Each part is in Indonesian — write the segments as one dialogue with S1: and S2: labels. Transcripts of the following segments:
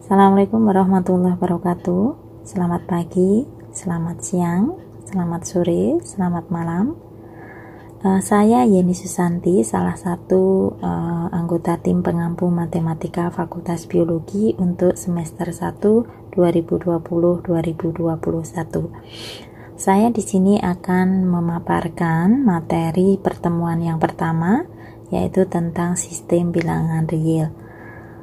S1: Assalamualaikum warahmatullahi wabarakatuh. Selamat pagi, selamat siang, selamat sore, selamat malam. Saya Yeni Susanti, salah satu anggota tim pengampu matematika Fakultas Biologi untuk semester 1 2020-2021. Saya di sini akan memaparkan materi pertemuan yang pertama, yaitu tentang sistem bilangan real.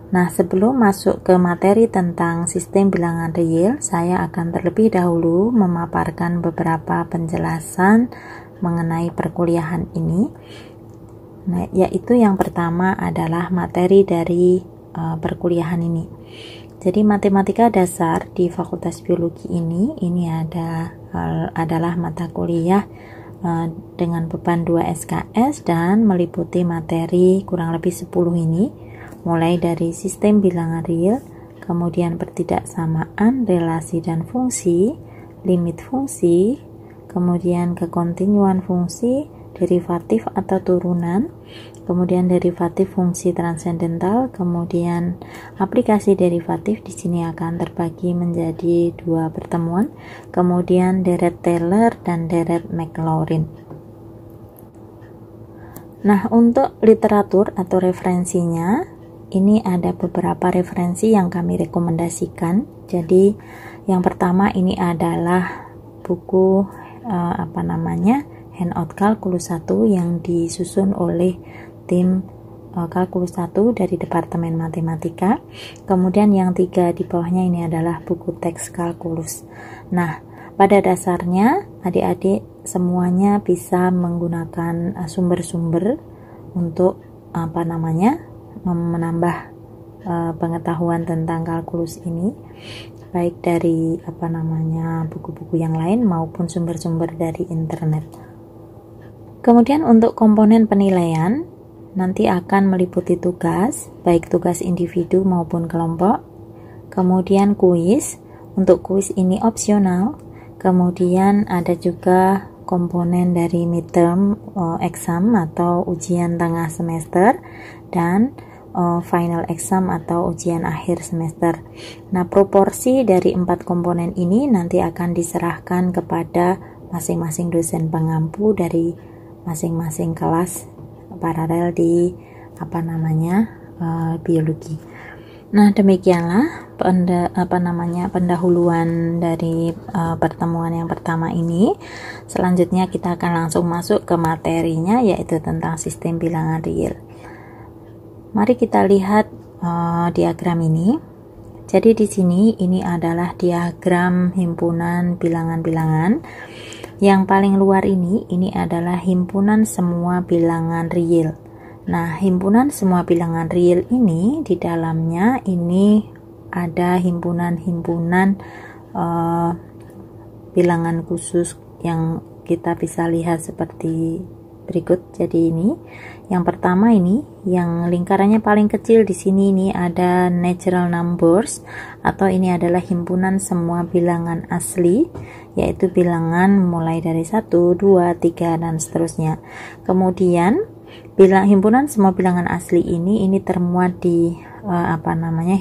S1: Nah, sebelum masuk ke materi tentang sistem bilangan real, saya akan terlebih dahulu memaparkan beberapa penjelasan mengenai perkuliahan ini. Nah, yaitu yang pertama adalah materi dari perkuliahan ini. Jadi matematika dasar di Fakultas Biologi ini adalah mata kuliah dengan beban 2 SKS dan meliputi materi kurang lebih 10 ini, mulai dari sistem bilangan real, kemudian pertidaksamaan, relasi dan fungsi, limit fungsi, kemudian kekontinuan fungsi, derivatif atau turunan, kemudian derivatif fungsi transendental, kemudian aplikasi derivatif di sini akan terbagi menjadi 2 pertemuan, kemudian deret Taylor dan deret Maclaurin. Nah, untuk literatur atau referensinya, ini ada beberapa referensi yang kami rekomendasikan. Jadi yang pertama ini adalah buku Handout Kalkulus 1 yang disusun oleh tim Kalkulus 1 dari Departemen Matematika. Kemudian yang 3 di bawahnya ini adalah buku teks kalkulus. Nah, pada dasarnya adik-adik semuanya bisa menggunakan sumber-sumber untuk menambah pengetahuan tentang kalkulus ini, baik dari buku-buku yang lain maupun sumber-sumber dari internet. Kemudian untuk komponen penilaian nanti akan meliputi tugas, baik tugas individu maupun kelompok. Kemudian kuis, untuk kuis ini opsional. Kemudian ada juga komponen dari midterm exam atau ujian tengah semester dan final exam atau ujian akhir semester. Nah, proporsi dari 4 komponen ini nanti akan diserahkan kepada masing-masing dosen pengampu dari masing-masing kelas paralel di biologi. Nah, demikianlah pendahuluan dari pertemuan yang pertama ini. Selanjutnya kita akan langsung masuk ke materinya, yaitu tentang sistem bilangan real. Mari kita lihat diagram ini. Jadi di sini ini adalah diagram himpunan bilangan-bilangan. Yang paling luar ini adalah himpunan semua bilangan real. Nah, himpunan semua bilangan real ini di dalamnya ini ada himpunan-himpunan bilangan khusus yang kita bisa lihat seperti berikut. Jadi ini yang pertama, ini yang lingkarannya paling kecil di sini, ini ada natural numbers, atau ini adalah himpunan semua bilangan asli, yaitu bilangan mulai dari 1, 2, 3 dan seterusnya. Kemudian himpunan semua bilangan asli ini termuat di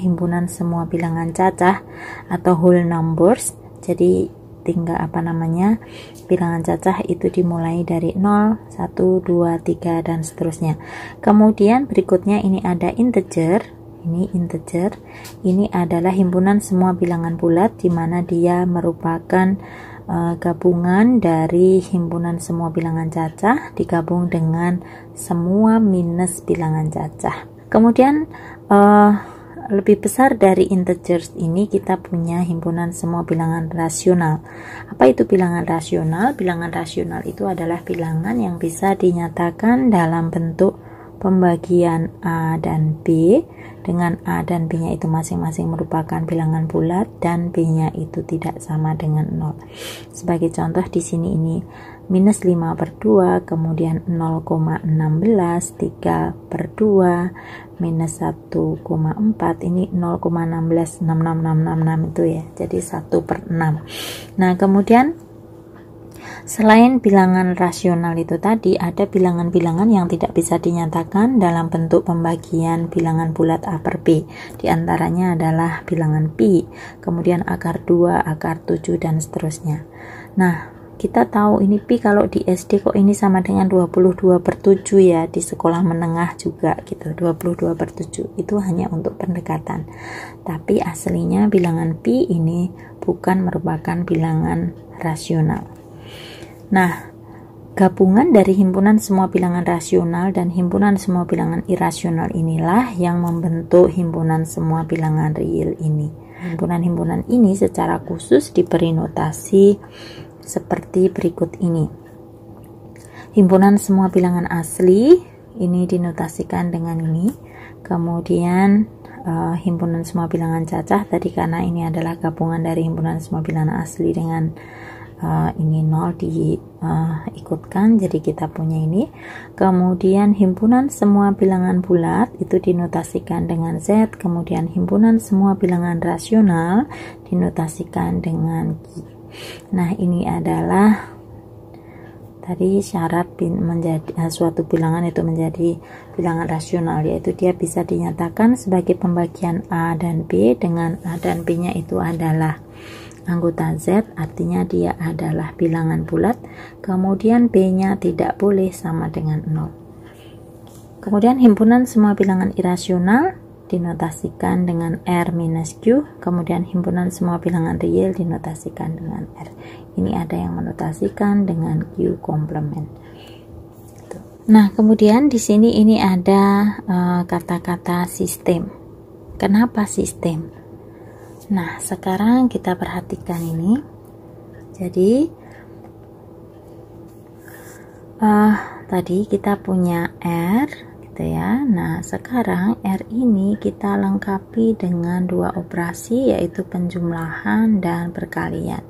S1: himpunan semua bilangan cacah atau whole numbers. Jadi bilangan cacah itu dimulai dari 0, 1, 2, 3 dan seterusnya. Kemudian berikutnya ini ada integer. Ini adalah himpunan semua bilangan bulat, di mana dia merupakan gabungan dari himpunan semua bilangan cacah digabung dengan semua minus bilangan cacah. Kemudian lebih besar dari integers ini kita punya himpunan semua bilangan rasional. Apa itu bilangan rasional? Bilangan rasional itu adalah bilangan yang bisa dinyatakan dalam bentuk pembagian A dan B, dengan A dan B nya itu masing-masing merupakan bilangan bulat dan B nya itu tidak sama dengan 0. Sebagai contoh di sini ini minus 5/2, kemudian 0,16, 3/2, minus 1,4, ini 0,166666 itu ya, jadi 1/6. Nah, kemudian Selain bilangan rasional itu tadi, ada bilangan-bilangan yang tidak bisa dinyatakan dalam bentuk pembagian bilangan bulat A per B. Di antaranya adalah bilangan pi, kemudian akar 2, akar 7, dan seterusnya. Nah, kita tahu ini pi kalau di SD kok ini sama dengan 22 per 7 ya, di sekolah menengah juga gitu, 22 per 7. Itu hanya untuk pendekatan. Tapi aslinya bilangan pi ini bukan merupakan bilangan rasional. Nah, gabungan dari himpunan semua bilangan rasional dan himpunan semua bilangan irasional inilah yang membentuk himpunan semua bilangan real ini. Himpunan-himpunan ini secara khusus diberi notasi seperti berikut ini. Himpunan semua bilangan asli ini dinotasikan dengan ini. Kemudian himpunan semua bilangan cacah tadi, karena ini adalah gabungan dari himpunan semua bilangan asli dengan ini 0 diikutkan, jadi kita punya ini. Kemudian himpunan semua bilangan bulat itu dinotasikan dengan Z. Kemudian himpunan semua bilangan rasional dinotasikan dengan Q. Nah, ini adalah tadi syarat menjadi suatu bilangan itu menjadi bilangan rasional, yaitu dia bisa dinyatakan sebagai pembagian A dan B dengan A dan B nya itu adalah anggota Z, artinya dia adalah bilangan bulat. Kemudian B nya tidak boleh sama dengan 0. Kemudian himpunan semua bilangan irasional dinotasikan dengan R minus Q. Kemudian himpunan semua bilangan real dinotasikan dengan R. Ini ada yang menotasikan dengan Q komplement. Nah, kemudian di sini ini ada kata-kata sistem. Kenapa sistem? Nah, sekarang kita perhatikan ini. Jadi tadi kita punya R gitu ya. Nah, sekarang R ini kita lengkapi dengan dua operasi, yaitu penjumlahan dan perkalian.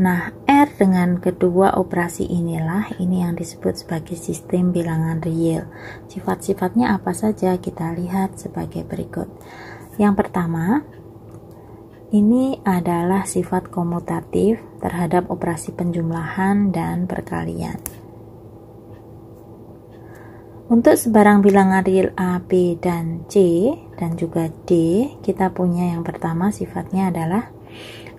S1: Nah, R dengan kedua operasi inilah ini yang disebut sebagai sistem bilangan real. Sifat-sifatnya apa saja kita lihat sebagai berikut. Yang pertama, ini adalah sifat komutatif terhadap operasi penjumlahan dan perkalian. Untuk sebarang bilangan real A, B, dan C, dan juga D, kita punya yang pertama sifatnya adalah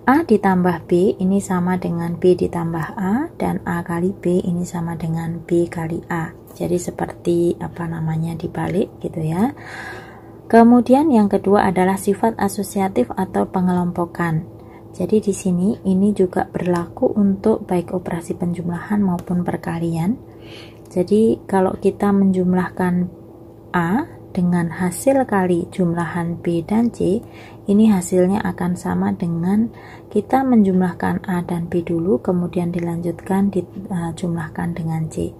S1: A ditambah B ini sama dengan B ditambah A, dan A kali B ini sama dengan B kali A. Jadi seperti dibalik gitu ya. Kemudian yang kedua adalah sifat asosiatif atau pengelompokan. Jadi di sini ini juga berlaku untuk baik operasi penjumlahan maupun perkalian. Jadi kalau kita menjumlahkan A dengan hasil kali jumlahan B dan C, ini hasilnya akan sama dengan kita menjumlahkan A dan B dulu, kemudian dilanjutkan dijumlahkan dengan C.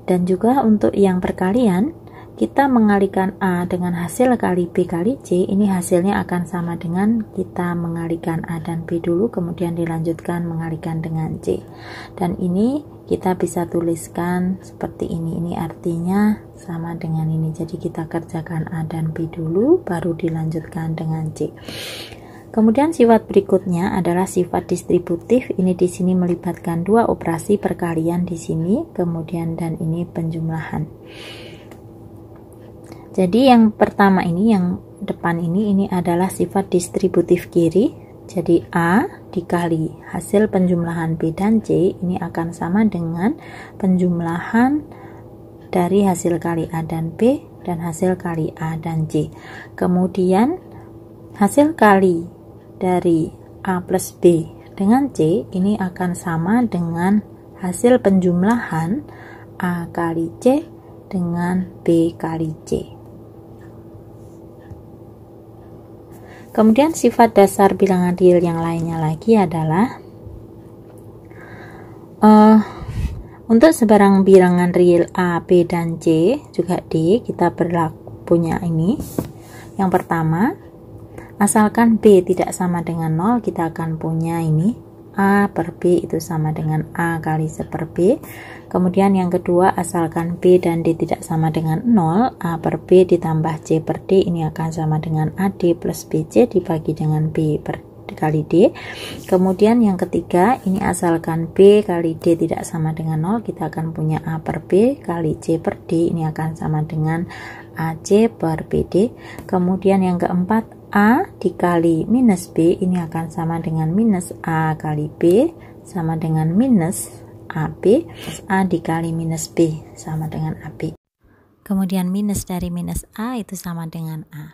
S1: Dan juga untuk yang perkalian, kita mengalikan A dengan hasil kali B kali C, ini hasilnya akan sama dengan kita mengalikan A dan B dulu, kemudian dilanjutkan mengalikan dengan C. Dan ini kita bisa tuliskan seperti ini artinya sama dengan ini. Jadi kita kerjakan A dan B dulu, baru dilanjutkan dengan C. Kemudian sifat berikutnya adalah sifat distributif. Ini di sini melibatkan dua operasi perkalian di sini, kemudian dan ini penjumlahan. Jadi yang pertama ini, yang depan ini adalah sifat distributif kiri. Jadi A dikali hasil penjumlahan B dan C ini akan sama dengan penjumlahan dari hasil kali A dan B dan hasil kali A dan C. Kemudian hasil kali dari A plus B dengan C ini akan sama dengan hasil penjumlahan A kali C dengan B kali C. Kemudian sifat dasar bilangan real yang lainnya lagi adalah untuk sebarang bilangan real A, B, dan C juga D, kita punya ini. Yang pertama, asalkan B tidak sama dengan 0, kita akan punya ini A per B itu sama dengan A kali C per B. Kemudian yang kedua, asalkan B dan D tidak sama dengan 0, A per B ditambah C per D ini akan sama dengan AD plus BC dibagi dengan B per D dikali D. Kemudian yang ketiga, ini asalkan B kali D tidak sama dengan 0, kita akan punya A per B kali C per D, ini akan sama dengan AC per BD. Kemudian yang keempat, A dikali minus B, ini akan sama dengan minus A kali B, sama dengan minus AB. A dikali minus B sama dengan AB. Kemudian minus dari minus A itu sama dengan A.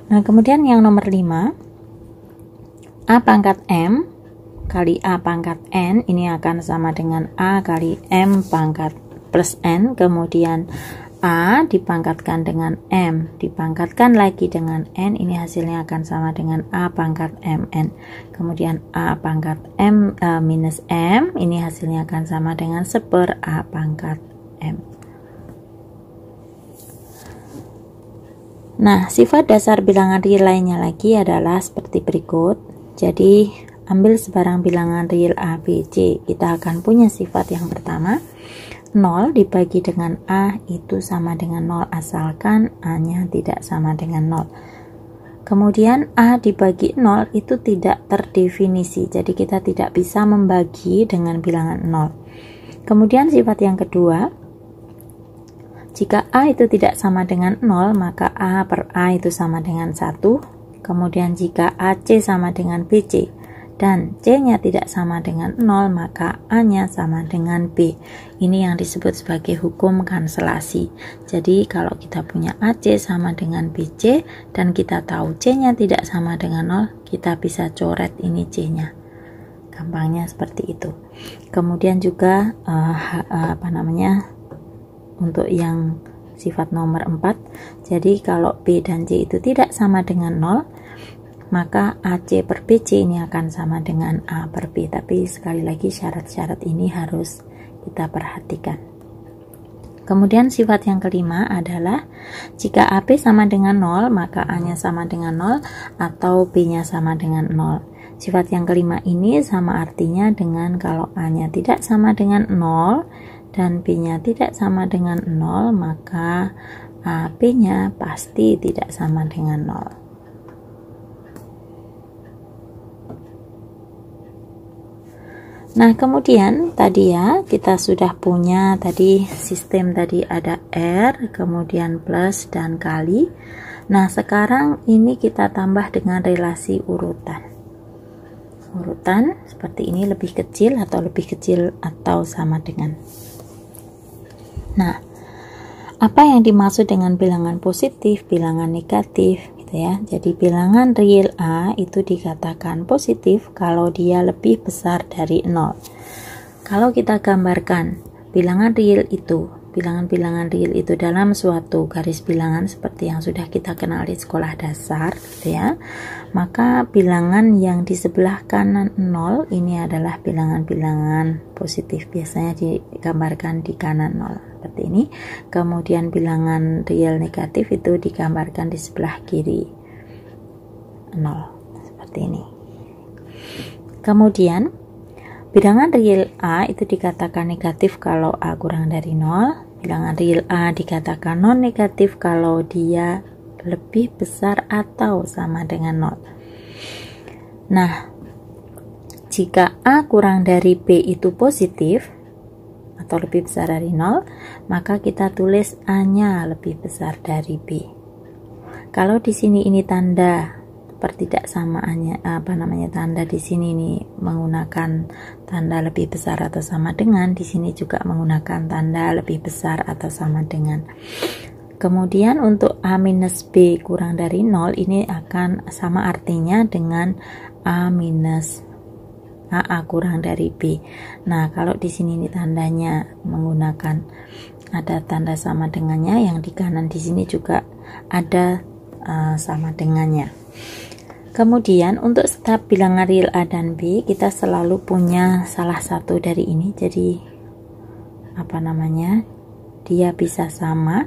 S1: Nah, kemudian yang nomor 5, A pangkat M kali A pangkat N, ini akan sama dengan A kali M pangkat plus N. Kemudian A dipangkatkan dengan M, dipangkatkan lagi dengan N, ini hasilnya akan sama dengan A pangkat MN. Kemudian A pangkat M minus M, ini hasilnya akan sama dengan 1/A pangkat M. Nah, sifat dasar bilangan real lainnya lagi adalah seperti berikut. Jadi, ambil sebarang bilangan real A, B, C. Kita akan punya sifat yang pertama, 0 dibagi dengan A itu sama dengan 0 asalkan A-nya tidak sama dengan 0. Kemudian A dibagi 0 itu tidak terdefinisi, jadi kita tidak bisa membagi dengan bilangan 0. Kemudian sifat yang kedua, jika A itu tidak sama dengan 0, maka A per A itu sama dengan 1. Kemudian jika AC sama dengan BC dan C-nya tidak sama dengan 0, maka A-nya sama dengan B. Ini yang disebut sebagai hukum kanselasi. Jadi kalau kita punya AC sama dengan BC dan kita tahu C-nya tidak sama dengan 0, kita bisa coret ini C-nya. Gampangnya seperti itu. Kemudian juga untuk yang sifat nomor 4, jadi kalau B dan C itu tidak sama dengan 0, maka AC per BC ini akan sama dengan A per B. Tapi sekali lagi syarat-syarat ini harus kita perhatikan. Kemudian sifat yang kelima adalah jika AB sama dengan 0, maka A-nya sama dengan 0 atau B-nya sama dengan 0. Sifat yang kelima ini sama artinya dengan kalau A-nya tidak sama dengan 0 dan B-nya tidak sama dengan 0, maka AB-nya pasti tidak sama dengan 0. Nah, kemudian tadi ya kita sudah punya tadi sistem, tadi ada R, kemudian plus dan kali. Nah, sekarang ini kita tambah dengan relasi urutan. Urutan seperti ini, lebih kecil atau sama dengan. Nah, apa yang dimaksud dengan bilangan positif, bilangan negatif gitu ya. Jadi bilangan real A itu dikatakan positif kalau dia lebih besar dari 0. Kalau kita gambarkan bilangan real itu, bilangan-bilangan real itu dalam suatu garis bilangan seperti yang sudah kita kenal di sekolah dasar gitu ya, maka bilangan yang di sebelah kanan 0 ini adalah bilangan-bilangan positif, biasanya digambarkan di kanan 0 seperti ini. Kemudian bilangan real negatif itu digambarkan di sebelah kiri 0 seperti ini. Kemudian bilangan real A itu dikatakan negatif kalau A kurang dari 0. Bilangan real A dikatakan non negatif kalau dia lebih besar atau sama dengan 0. Nah, jika A kurang dari B itu positif atau lebih besar dari 0, maka kita tulis A-nya lebih besar dari B. Kalau di sini ini tanda pertidaksamaannya, tanda di sini nih menggunakan tanda lebih besar atau sama dengan, di sini juga menggunakan tanda lebih besar atau sama dengan. Kemudian untuk A minus B kurang dari 0 ini akan sama artinya dengan A minus A kurang dari B. Nah, kalau di sini ini tandanya menggunakan ada tanda sama dengannya, yang di kanan di sini juga ada sama dengannya. Kemudian untuk setiap bilangan real A dan B kita selalu punya salah satu dari ini. Jadi dia bisa sama,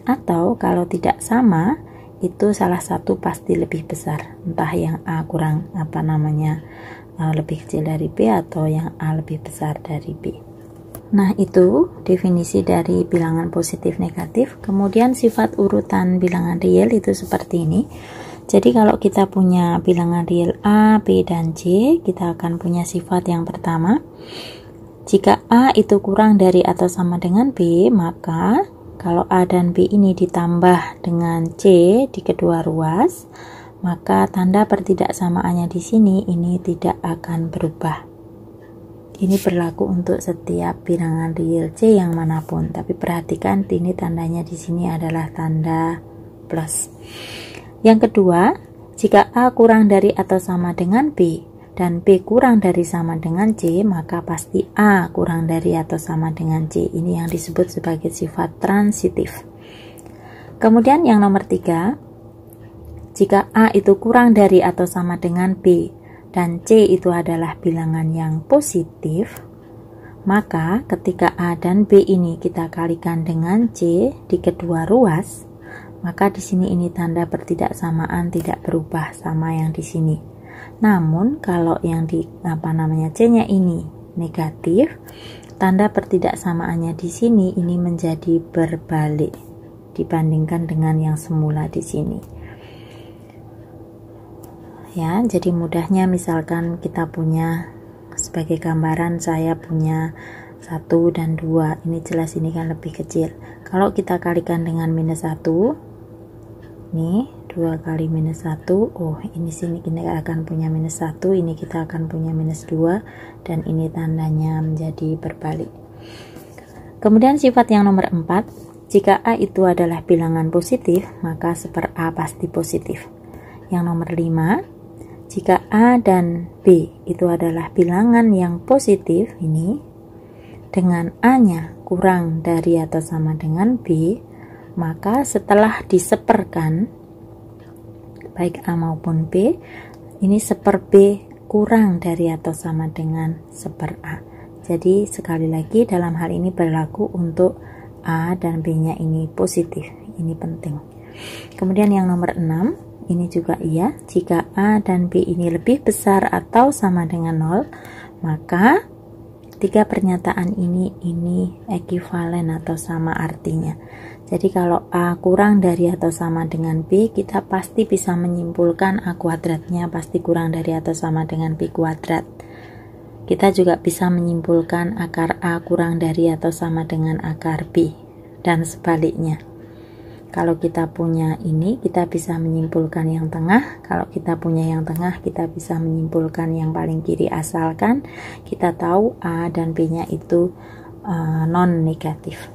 S1: atau kalau tidak sama itu salah satu pasti lebih besar, entah yang A kurang lebih kecil dari B atau yang A lebih besar dari B. Nah, itu definisi dari bilangan positif negatif. Kemudian sifat urutan bilangan real itu seperti ini. Jadi kalau kita punya bilangan real A, B, dan C, kita akan punya sifat yang pertama. Jika A itu kurang dari atau sama dengan B, maka kalau A dan B ini ditambah dengan C di kedua ruas, maka tanda pertidaksamaannya di sini ini tidak akan berubah. Ini berlaku untuk setiap bilangan real C yang manapun, tapi perhatikan ini tandanya di sini adalah tanda plus. Yang kedua, jika A kurang dari atau sama dengan B dan B kurang dari sama dengan C, maka pasti A kurang dari atau sama dengan C. Ini yang disebut sebagai sifat transitif. Kemudian yang nomor 3, jika A itu kurang dari atau sama dengan B dan C itu adalah bilangan yang positif, maka ketika A dan B ini kita kalikan dengan C di kedua ruas, maka di sini ini tanda pertidaksamaan tidak berubah sama yang di sini. Namun kalau yang di C-nya ini negatif, tanda pertidaksamaannya di sini ini menjadi berbalik dibandingkan dengan yang semula di sini. Ya, jadi mudahnya misalkan kita punya sebagai gambaran, saya punya 1 dan 2, ini jelas ini kan lebih kecil. Kalau kita kalikan dengan minus 1, nih 2 kali minus 1, oh ini sini kita akan punya minus 1, ini kita akan punya minus 2, dan ini tandanya menjadi berbalik. Kemudian sifat yang nomor 4, jika A itu adalah bilangan positif, maka seper A pasti positif. Yang nomor 5, jika A dan B itu adalah bilangan yang positif ini, dengan A-nya kurang dari atau sama dengan B, maka setelah diseperkan, baik A maupun B, ini seper B kurang dari atau sama dengan seper A. Jadi sekali lagi dalam hal ini berlaku untuk A dan B-nya ini positif. Ini penting. Kemudian yang nomor 6, ini juga iya, jika A dan B ini lebih besar atau sama dengan 0, maka tiga pernyataan ini ekuivalen atau sama artinya. Jadi kalau A kurang dari atau sama dengan B, kita pasti bisa menyimpulkan A kuadratnya pasti kurang dari atau sama dengan B kuadrat. Kita juga bisa menyimpulkan akar A kurang dari atau sama dengan akar B, dan sebaliknya. Kalau kita punya ini, kita bisa menyimpulkan yang tengah. Kalau kita punya yang tengah, kita bisa menyimpulkan yang paling kiri, asalkan kita tahu A dan B-nya itu non negatif.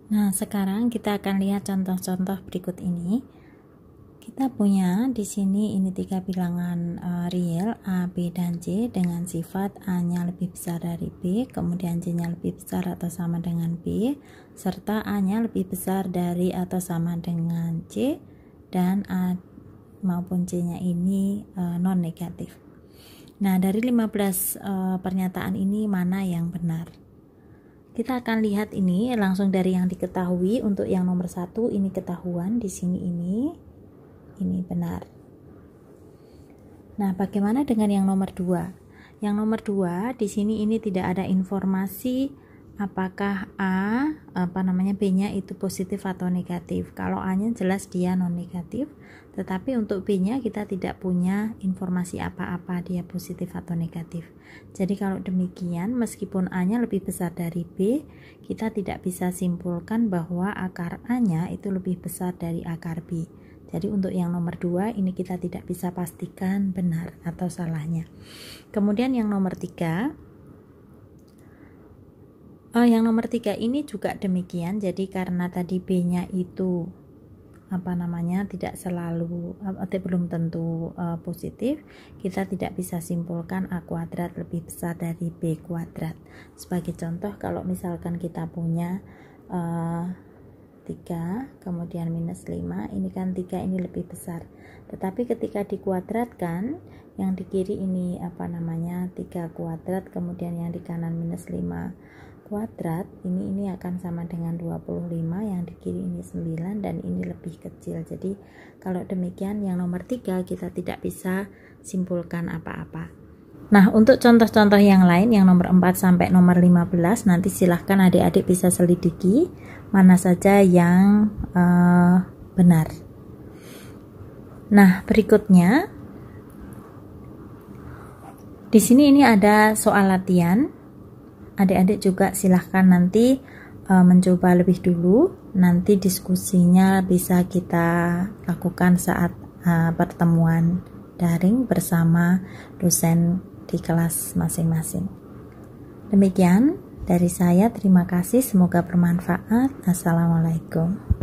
S1: Nah, sekarang kita akan lihat contoh-contoh berikut ini. Kita punya di sini ini 3 bilangan real A, B, dan C dengan sifat A-nya lebih besar dari B, kemudian C-nya lebih besar atau sama dengan B, serta A-nya lebih besar dari atau sama dengan C, dan A maupun C-nya ini non negatif. Nah, dari 15 pernyataan ini mana yang benar? Kita akan lihat ini langsung dari yang diketahui. Untuk yang nomor 1 ini ketahuan, di sini ini benar. Nah, bagaimana dengan yang nomor 2? Yang nomor 2 di sini ini tidak ada informasi apakah B-nya itu positif atau negatif. Kalau A-nya jelas dia non negatif, tetapi untuk B-nya kita tidak punya informasi apa-apa dia positif atau negatif. Jadi kalau demikian, meskipun A-nya lebih besar dari B, kita tidak bisa simpulkan bahwa akar A-nya itu lebih besar dari akar B. Jadi untuk yang nomor 2 ini kita tidak bisa pastikan benar atau salahnya. Kemudian yang nomor 3, yang nomor 3 ini juga demikian. Jadi karena tadi B-nya itu tidak selalu belum tentu positif, kita tidak bisa simpulkan A kuadrat lebih besar dari B kuadrat. Sebagai contoh, kalau misalkan kita punya 3 kemudian minus 5, ini kan 3 ini lebih besar, tetapi ketika dikuadratkan yang di kiri ini 3 kuadrat, kemudian yang di kanan minus 5 kuadrat, ini akan sama dengan 25, yang di kiri ini 9 dan ini lebih kecil. Jadi kalau demikian yang nomor 3 kita tidak bisa simpulkan apa-apa. Nah, untuk contoh-contoh yang lain yang nomor 4 sampai nomor 15 nanti silahkan adik-adik bisa selidiki mana saja yang benar. Nah, berikutnya di sini ini ada soal latihan. Adik-adik juga silahkan nanti mencoba lebih dulu. Nanti diskusinya bisa kita lakukan saat pertemuan daring bersama dosen di kelas masing-masing. Demikian dari saya, terima kasih, semoga bermanfaat. Assalamualaikum.